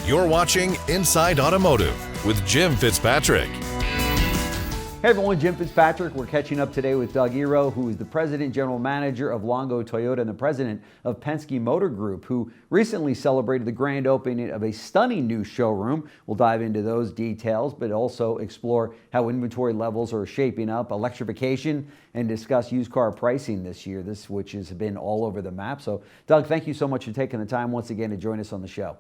You're watching Inside Automotive with Jim Fitzpatrick. Hey everyone, Jim Fitzpatrick. We're catching up today with Doug Eroh, who is the President General Manager of Longo Toyota and the President of Penske Motor Group, who recently celebrated the grand opening of a stunning new showroom. We'll dive into those details, but also explore how inventory levels are shaping up, electrification, and discuss used car pricing this year, which has been all over the map. So, Doug, thank you so much for taking the time once again to join us on the show.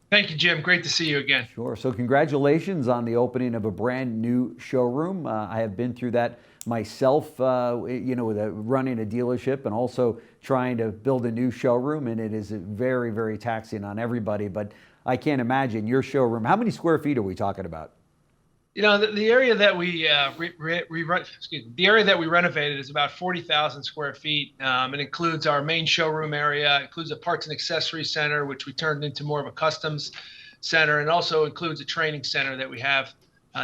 Thank you, Jim. Great to see you again. Sure. So congratulations on the opening of a brand new showroom. I have been through that myself, with running a dealership and also trying to build a new showroom, and it is very, very taxing on everybody. But I can't imagine your showroom. How many square feet are we talking about? You know, the area that we the area that we renovated is about 40,000 square feet. It includes our main showroom area, includes a parts and accessory center, which we turned into more of a customs center, and also includes a training center that we have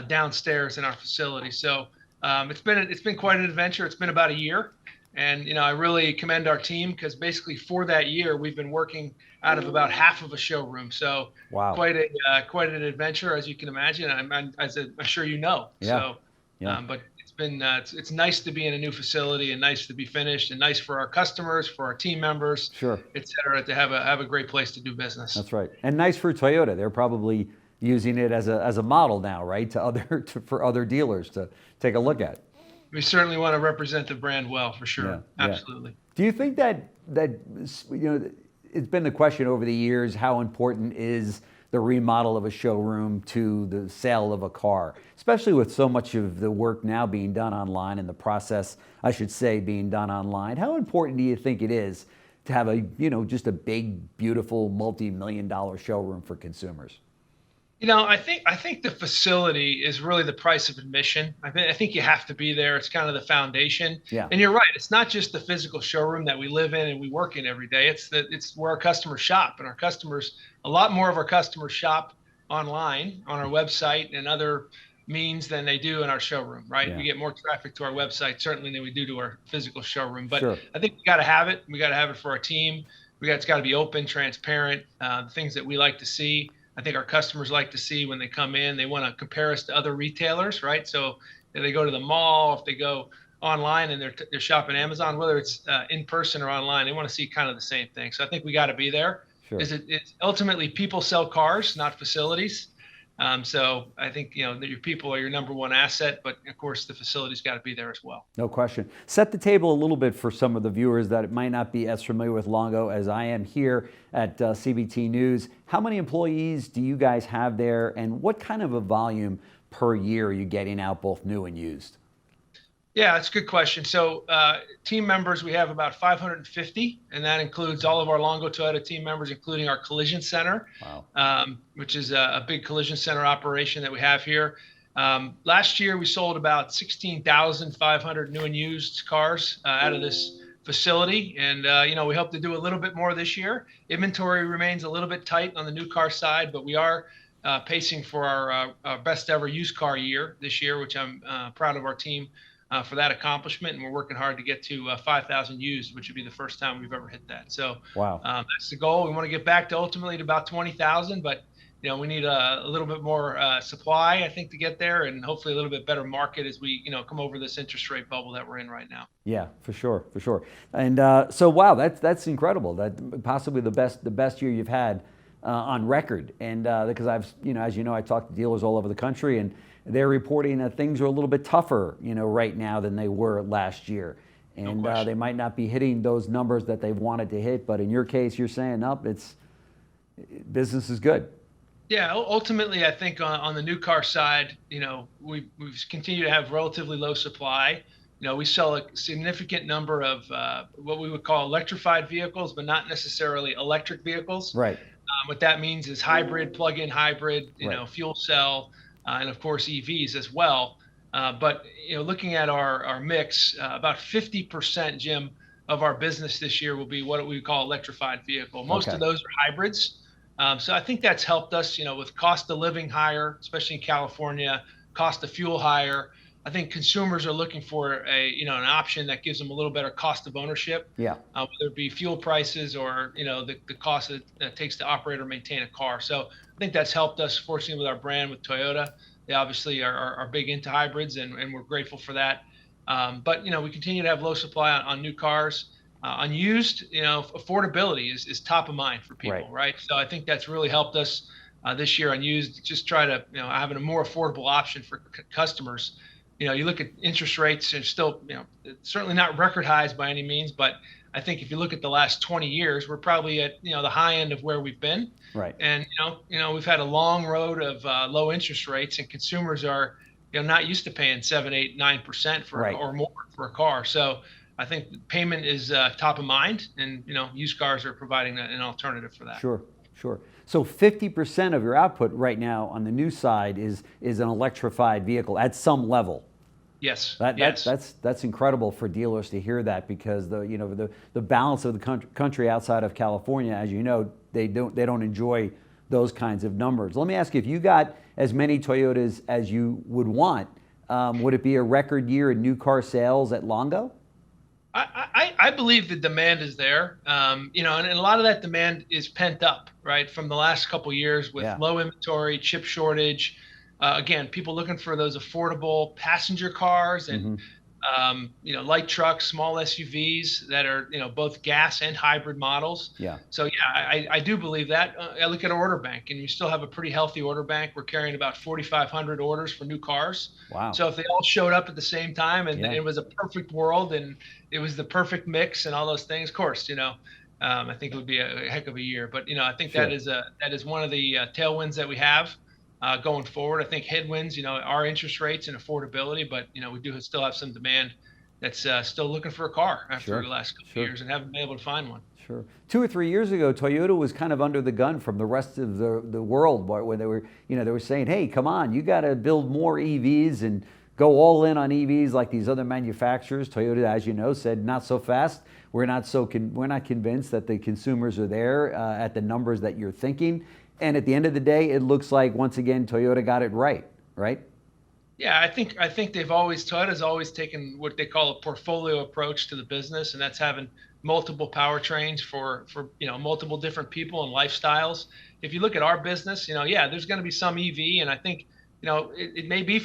downstairs in our facility. So it's been quite an adventure. It's been about a year, and I really commend our team because basically for that year we've been working out of about half of a showroom. So wow. Quite an adventure, as you can imagine. I'm sure you know. Yeah. So, yeah. But it's been it's nice to be in a new facility and nice to be finished and nice for our customers, for our team members, sure, et cetera, to have a great place to do business. That's right, and nice for Toyota. They're probably using it as a model now, right? For other dealers to take a look at. We certainly want to represent the brand well, for sure. Yeah. Absolutely. Yeah. Do you think that it's been the question over the years, how important is the remodel of a showroom to the sale of a car, especially with so much of the work now being done online and the process, I should say, being done online? How important do you think it is to have just a big, beautiful, multi-million-dollar showroom for consumers? I think the facility is really the price of admission. I think you have to be there. It's kind of the foundation. Yeah. And you're right. It's not just the physical showroom that we live in and we work in every day. It's where our customers shop, and a lot more of our customers shop online on our website and other means than they do in our showroom, right? Yeah. We get more traffic to our website certainly than we do to our physical showroom. But sure. I think we got to have it. We got to have it for our team. It's got to be open, transparent, the things that we like to see. I think our customers like to see when they come in. They want to compare us to other retailers, right? So if they go to the mall, if they go online and they're shopping Amazon, whether it's in person or online, they want to see kind of the same thing. So I think we got to be there. Sure. It's ultimately people sell cars, not facilities. So I think that your people are your number one asset, but of course the facility's got to be there as well. No question. Set the table a little bit for some of the viewers that might not be as familiar with Longo as I am here at CBT News. How many employees do you guys have there, and what kind of a volume per year are you getting out, both new and used? Yeah, that's a good question. So team members, we have about 550, and that includes all of our Longo Toyota team members, including our collision center, wow. Which is a big collision center operation that we have here. Last year, we sold about 16,500 new and used cars out of this facility, and we hope to do a little bit more this year. Inventory remains a little bit tight on the new car side, but we are pacing for our best ever used car year this year, which I'm proud of our team for that accomplishment, and we're working hard to get to 5,000 used, which would be the first time we've ever hit that. So wow. That's the goal. We want to get back to ultimately to about 20,000, but we need a little bit more supply, I think, to get there, and hopefully a little bit better market as we come over this interest rate bubble that we're in right now. Yeah, for sure. And so wow, that's incredible. That possibly the best year you've had on record. And because as you know, I talk to dealers all over the country, and they're reporting that things are a little bit tougher, right now than they were last year. And no they might not be hitting those numbers that they've wanted to hit, but in your case, you're saying, nope, business is good. Yeah, ultimately, I think on the new car side, we've continued to have relatively low supply. We sell a significant number of what we would call electrified vehicles, but not necessarily electric vehicles. Right. What that means is hybrid, plug-in hybrid, right. Fuel cell, and of course EVs as well. But looking at our mix, about 50%, Jim, of our business this year will be what we call electrified vehicle. Most okay. of those are hybrids. So I think that's helped us, with cost of living higher, especially in California, cost of fuel higher. I think consumers are looking for an option that gives them a little better cost of ownership. Yeah. Whether it be fuel prices or the cost that it takes to operate or maintain a car. So I think that's helped us, fortunately, with our brand with Toyota. They obviously are big into hybrids, and we're grateful for that. But we continue to have low supply on new cars. On used, affordability is top of mind for people, right? So I think that's really helped us this year on used. Just try to having a more affordable option for customers. You look at interest rates, and still, certainly not record highs by any means, but I think if you look at the last 20 years, we're probably at the high end of where we've been. Right. And we've had a long road of low interest rates, and consumers are not used to paying 7, 8, 9% for or more for a car. So I think payment is top of mind, and used cars are providing an alternative for that. Sure. So 50% of your output right now on the new side is an electrified vehicle at some level. Yes. That's incredible for dealers to hear that, because the balance of the country outside of California, as you know, they don't enjoy those kinds of numbers. Let me ask you, if you got as many Toyotas as you would want, would it be a record year in new car sales at Longo? I believe the demand is there, and a lot of that demand is pent up, right, from the last couple of years with low inventory, chip shortage. Again, people looking for those affordable passenger cars and light trucks, small SUVs that are both gas and hybrid models. Yeah. So yeah, I do believe that. I look at our order bank, and we still have a pretty healthy order bank. We're carrying about 4,500 orders for new cars. Wow. So if they all showed up at the same time, and it was a perfect world, and it was the perfect mix and all those things, of course, I think it would be a heck of a year. But I think that is one of the tailwinds that we have. Going forward, I think headwinds, are interest rates and affordability, but we do still have some demand that's still looking for a car after the last couple of years and haven't been able to find one. Sure. 2 or 3 years ago, Toyota was kind of under the gun from the rest of the world, when they were saying, "Hey, come on, you got to build more EVs and go all in on EVs like these other manufacturers." Toyota, as you know, said, "Not so fast. We're not convinced that the consumers are there at the numbers that you're thinking." And at the end of the day, it looks like, once again, Toyota got it right? Yeah, I think Toyota's always taken what they call a portfolio approach to the business, and that's having multiple powertrains for multiple different people and lifestyles. If you look at our business, there's going to be some EV, and I think it may be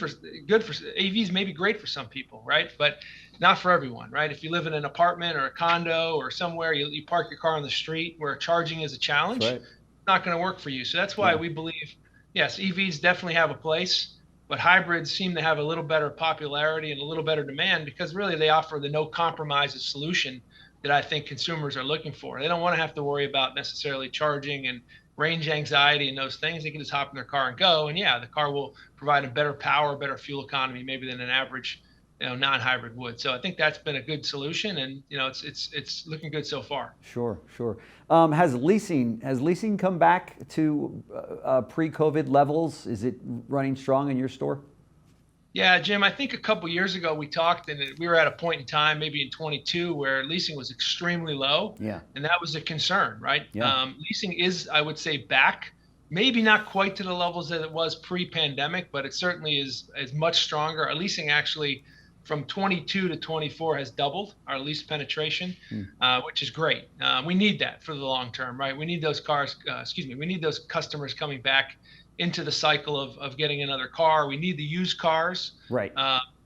good for EVs, may be great for some people, right? But not for everyone, right? If you live in an apartment or a condo or somewhere, you park your car on the street where charging is a challenge. Right. Not going to work for you. So that's why we believe, yes, EVs definitely have a place, but hybrids seem to have a little better popularity and a little better demand, because really they offer the no compromises solution that I think consumers are looking for. They don't want to have to worry about necessarily charging and range anxiety and those things. They can just hop in their car and go. And the car will provide a better power, better fuel economy, maybe than an average non-hybrid would. So I think that's been a good solution, and it's looking good so far. Sure. Has leasing come back to pre-COVID levels? Is it running strong in your store? Yeah, Jim, I think a couple years ago we talked, and we were at a point in time, maybe in 22, where leasing was extremely low. Yeah. And that was a concern, right? Yeah. Leasing is, I would say, back. Maybe not quite to the levels that it was pre-pandemic, but it certainly is much stronger. Our leasing actually, from 22 to 24, has doubled our lease penetration, which is great. We need that for the long term, right? We need those we need those customers coming back into the cycle of getting another car. We need the used cars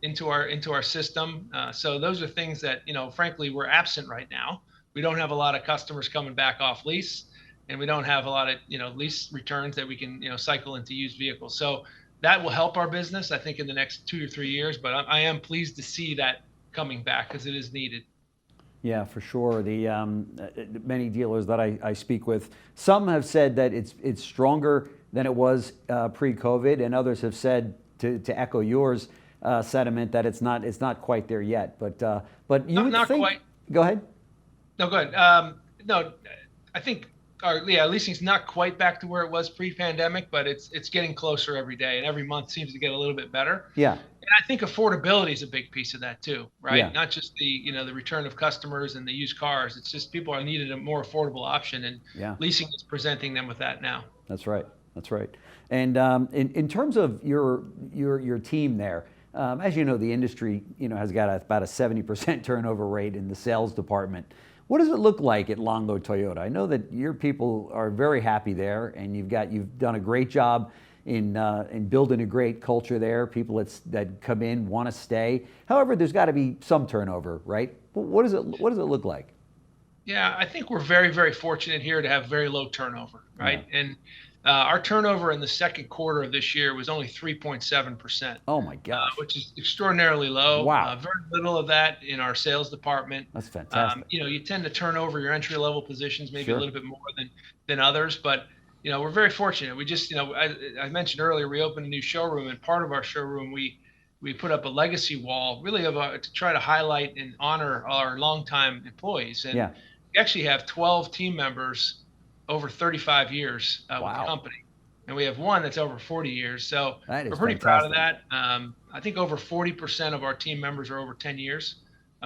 into our system. So those are things that, frankly, we're absent right now. We don't have a lot of customers coming back off lease, and we don't have a lot of, lease returns that we can, cycle into used vehicles. So that will help our business, I think, in the next 2 or 3 years. But I am pleased to see that coming back, because it is needed. Yeah, for sure. The many dealers that I speak with, some have said that it's stronger than it was pre-COVID, and others have said, to echo yours sentiment, that it's not quite there yet. But you would not think. Quite. Go ahead. No, go ahead. No, I think leasing's not quite back to where it was pre-pandemic, but it's getting closer every day, and every month seems to get a little bit better. Yeah. And I think affordability is a big piece of that too, right? Yeah. Not just the return of customers and the used cars. It's just people are needed a more affordable option, and leasing is presenting them with that now. That's right. And in terms of your team there, As you know, the industry, has got about a 70% turnover rate in the sales department. What does it look like at Longo Toyota? I know that your people are very happy there, and you've done a great job in building a great culture there. People that come in want to stay. However, there's got to be some turnover, right? What does it look like? Yeah, I think we're very, very fortunate here to have very low turnover, right? Yeah. And our turnover in the second quarter of this year was only 3.7%, Oh my gosh. which is extraordinarily low. Wow. Very little of that in our sales department. That's fantastic. You tend to turn over your entry level positions maybe a Sure. little bit more than others, but we're very fortunate. We just, I mentioned earlier, we opened a new showroom, and part of our showroom we put up a legacy wall, really to try to highlight and honor our longtime employees. And Yeah. we actually have 12 team members over 35 years with the Wow. company, and we have one that's over 40 years. So That is we're pretty proud of fantastic. that. I think over 40% of our team members are over 10 years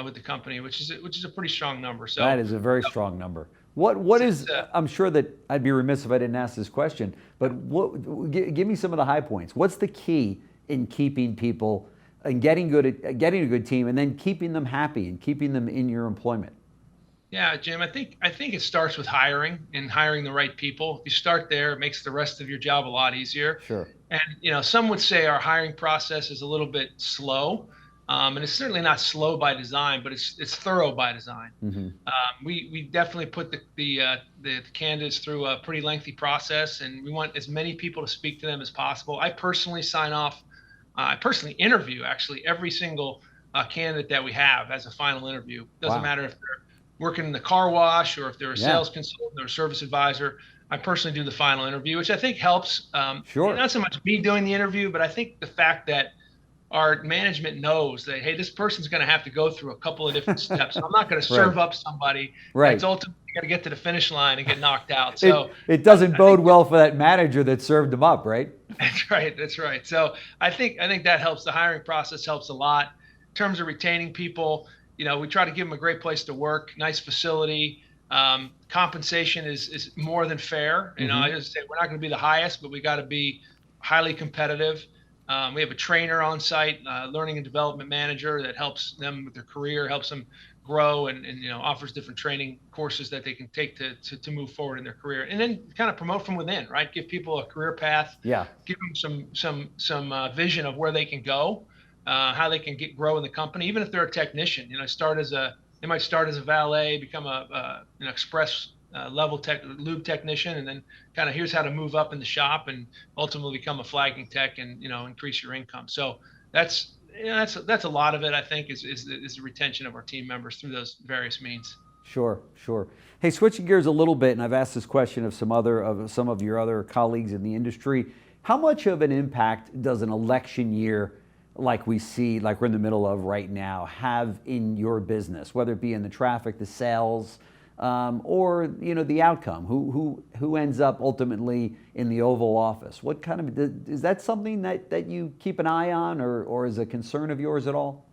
with the company, which is a pretty strong number. So That is a very strong number. What is, I'm sure that I'd be remiss if I didn't ask this question, but give me some of the high points. What's the key in keeping people and getting a good team, and then keeping them happy and keeping them in your employment? Yeah, Jim, I think it starts with hiring and hiring the right people. If you start there, it makes the rest of your job a lot easier. Sure. And some would say our hiring process is a little bit slow, and it's certainly not slow by design, but it's thorough by design. Mm-hmm. We definitely put the candidates through a pretty lengthy process, and we want as many people to speak to them as possible. I personally sign off. I personally interview actually every single candidate that we have as a final interview. Doesn't Wow. matter if they're working in the car wash or if they're a Yeah. sales consultant or a service advisor. I personally do the final interview, which I think helps. Sure. Not so much me doing the interview, but I think the fact that our management knows that, hey, this person's going to have to go through a couple of different steps. I'm not going to serve up somebody Right. that's ultimately going to get to the finish line and get knocked out. So it doesn't bode well for that manager that served them up, right? That's right. That's right. So I think that helps. The hiring process helps a lot. In terms of retaining people, we try to give them a great place to work, nice facility. Compensation is more than fair. I just say we're not going to be the highest, but we got to be highly competitive. We have a trainer on site, learning and development manager that helps them with their career, helps them grow, and offers different training courses that they can take to move forward in their career, and then kind of promote from within, right? Give people a career path. Yeah. Give them some vision of where they can go, how they can grow in the company, even if they're a technician. They might start as a valet, become an express level lube technician, and then kind of here's how to move up in the shop and ultimately become a flagging tech and increase your income. So that's a lot of it, I think, is the retention of our team members through those various means. Sure. Hey, switching gears a little bit, and I've asked this question of some of your other colleagues in the industry. How much of an impact does an election year like we're in the middle of right now have in your business, whether it be in the traffic, the sales, or the outcome? Who ends up ultimately in the Oval Office? What kind of is that something that you keep an eye on, or is a concern of yours at all?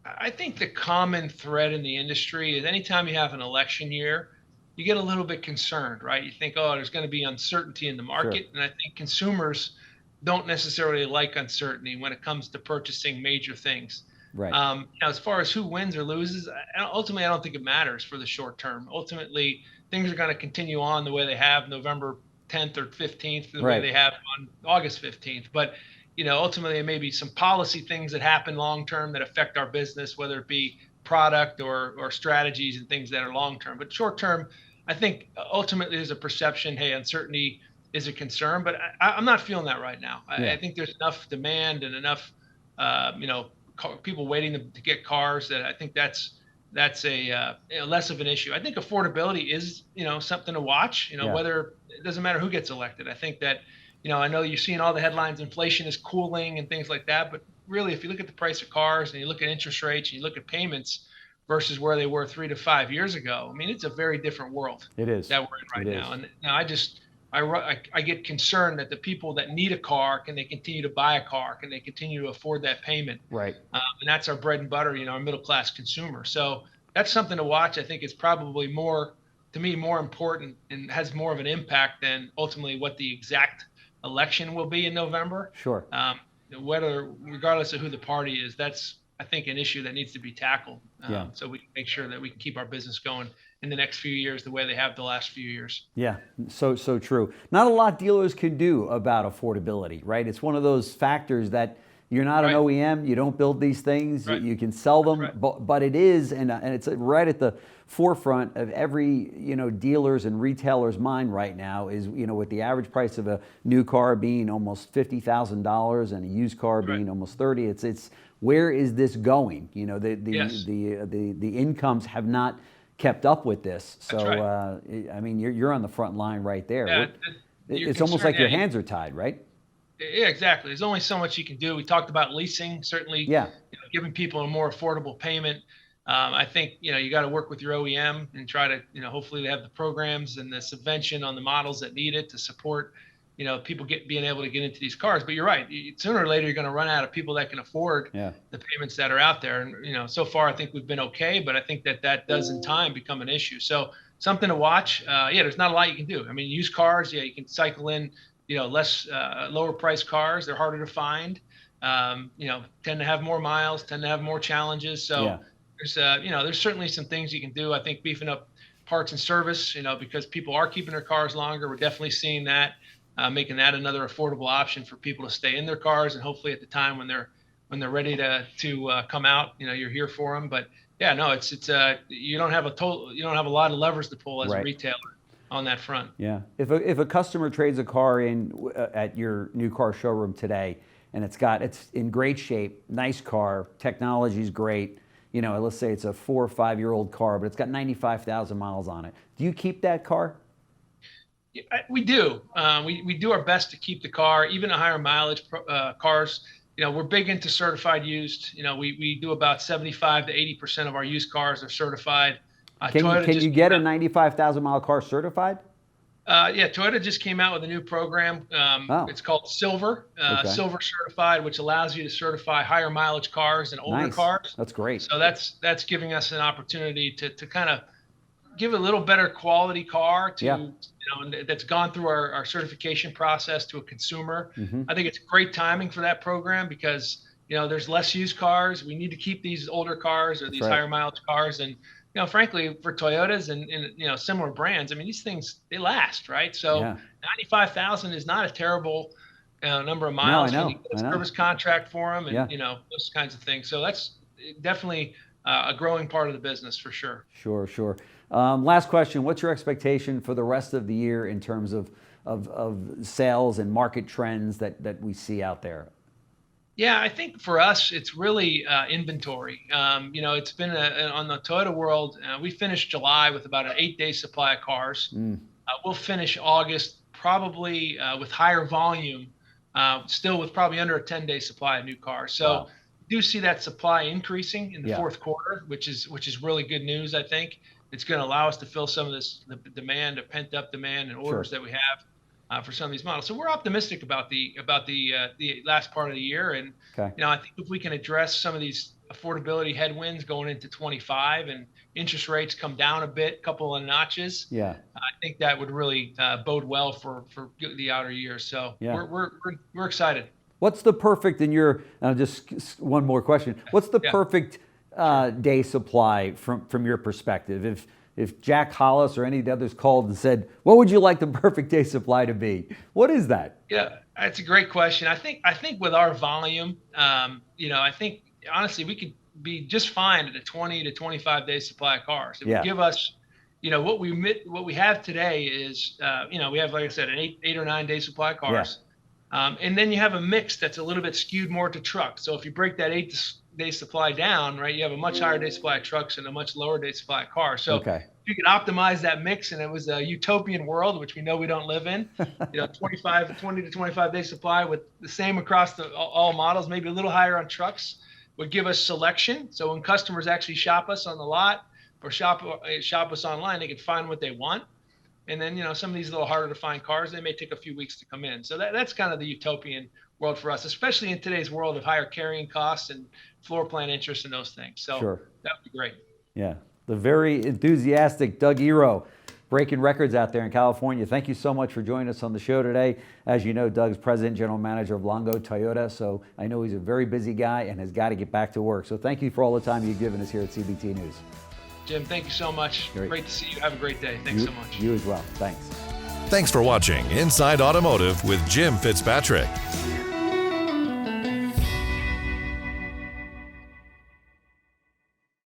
I think the common thread in the industry is anytime you have an election year, you get a little bit concerned, right? You think, oh, there's going to be uncertainty in the market. Sure. And I think consumers don't necessarily like uncertainty when it comes to purchasing major things. Right. As far as who wins or loses, ultimately, I don't think it matters for the short term. Ultimately, things are going to continue on the way they have November 10th or 15th, the way they have on August 15th. But ultimately, there may be some policy things that happen long term that affect our business, whether it be product or strategies and things that are long term. But short term, I think ultimately there's a perception, hey, uncertainty is a concern, but I'm not feeling that right now. Yeah. I think there's enough demand and enough, people waiting to get cars that I think that's a less of an issue. I think affordability is, something to watch, whether it doesn't matter who gets elected. I think that, I know you're seeing all the headlines, inflation is cooling and things like that, but really, if you look at the price of cars and you look at interest rates and you look at payments versus where they were 3 to 5 years ago, I mean, it's a very different world. It is. That we're in right now. And I get concerned that the people that need a car, can they continue to buy a car? Can they continue to afford that payment? Right. And that's our bread and butter, our middle class consumer. So that's something to watch. I think it's probably more important and has more of an impact than ultimately what the exact election will be in November. Sure. whether, regardless of who the party is, that's, I think, an issue that needs to be tackled. Yeah. So we can make sure that we can keep our business going in the next few years the way they have the last few years. Yeah, so true. Not a lot dealers can do about affordability, right? It's one of those factors that you're not an Right. OEM, you don't build these things, Right. you can sell them, Right. but it is, and it's right at the forefront of every, dealer's and retailer's mind right now is, with the average price of a new car being almost $50,000 and a used car Right. being almost 30, it's where is this going? Yes. The incomes have not kept up with this. So, That's right. I mean, you're on the front line right there. Yeah, It's almost like your hands are tied, right? Yeah, exactly. There's only so much you can do. We talked about leasing, certainly, Yeah. giving people a more affordable payment. I think, you got to work with your OEM and try to, hopefully they have the programs and the subvention on the models that need it to support, people being able to get into these cars. But you're right. Sooner or later, you're going to run out of people that can afford the payments that are out there. And, so far, I think we've been okay, but I think that does in time become an issue. So something to watch. There's not a lot you can do. I mean, used cars, you can cycle in, less lower priced cars. They're harder to find, tend to have more miles, tend to have more challenges. So there's certainly some things you can do. I think beefing up parts and service, because people are keeping their cars longer. We're definitely seeing that, making that another affordable option for people to stay in their cars. And hopefully at the time when they're ready to come out, you're here for them. But it's you don't have a lot of levers to pull as a retailer on that front. Yeah. If a customer trades a car in at your new car showroom today, and it's in great shape, nice car, technology's great, let's say it's a 4 or 5 year old car, but it's got 95,000 miles on it. Do you keep that car? Yeah, we do. We do our best to keep the car, even the higher mileage cars. We're big into certified used. We do about 75 to 80% of our used cars are certified. Can you get a 95,000 mile car certified? Toyota just came out with a new program. It's called Silver, Silver Certified, which allows you to certify higher mileage cars and older cars. That's great. So that's giving us an opportunity to kind of give a little better quality car to that's gone through our certification process to a consumer. I think it's great timing for that program because there's less used cars. We need to keep these older cars or these higher mileage cars, and frankly, for Toyotas and similar brands, I mean, these things, they last, right? So 95,000 is not a terrible number of miles. No, I know. You get a service contract for them, and those kinds of things. So that's definitely a growing part of the business for sure. Sure. Last question: what's your expectation for the rest of the year in terms of sales and market trends that we see out there? Yeah, I think for us, it's really inventory. It's been on the Toyota world. We finished July with about an 8-day supply of cars. We'll finish August probably with higher volume, still with probably under a 10-day supply of new cars. So we do see that supply increasing in the fourth quarter, which is really good news. I think it's going to allow us to fill some of the demand, the pent up demand and orders that we have. For some of these models, so we're optimistic about the last part of the year, and I think if we can address some of these affordability headwinds going into 25, and interest rates come down a bit, couple of notches, I think that would really bode well for the outer years. So we're excited. What's the perfect just one more question? What's the perfect day supply from your perspective? If Jack Hollis or any of the others called and said, what would you like the perfect day supply to be? What is that? Yeah, that's a great question. I think with our volume, I think honestly, we could be just fine at a 20 to 25 day supply of cars. It would give us, what we have today is, we have, like I said, an 8 or 9 day supply of cars. And then you have a mix that's a little bit skewed more to trucks. So if you break that 8-day supply down, right, you have a much higher day supply of trucks and a much lower day supply of cars. So if you could optimize that mix, and it was a utopian world, which we know we don't live in, 20 to 25 day supply with the same across all models, maybe a little higher on trucks, would give us selection. So when customers actually shop us on the lot or shop us online, they can find what they want. And then, some of these little harder to find cars, they may take a few weeks to come in. So that's kind of the utopian world for us, especially in today's world of higher carrying costs and floor plan interest and those things. So that would be great. Yeah. The very enthusiastic Doug Eroh, breaking records out there in California. Thank you so much for joining us on the show today. As you know, Doug's president, general manager of Longo Toyota, so I know he's a very busy guy and has got to get back to work. So thank you for all the time you've given us here at CBT News. Jim, thank you so much. Great to see you. Have a great day. Thanks so much. You as well. Thanks. Thanks for watching Inside Automotive with Jim Fitzpatrick.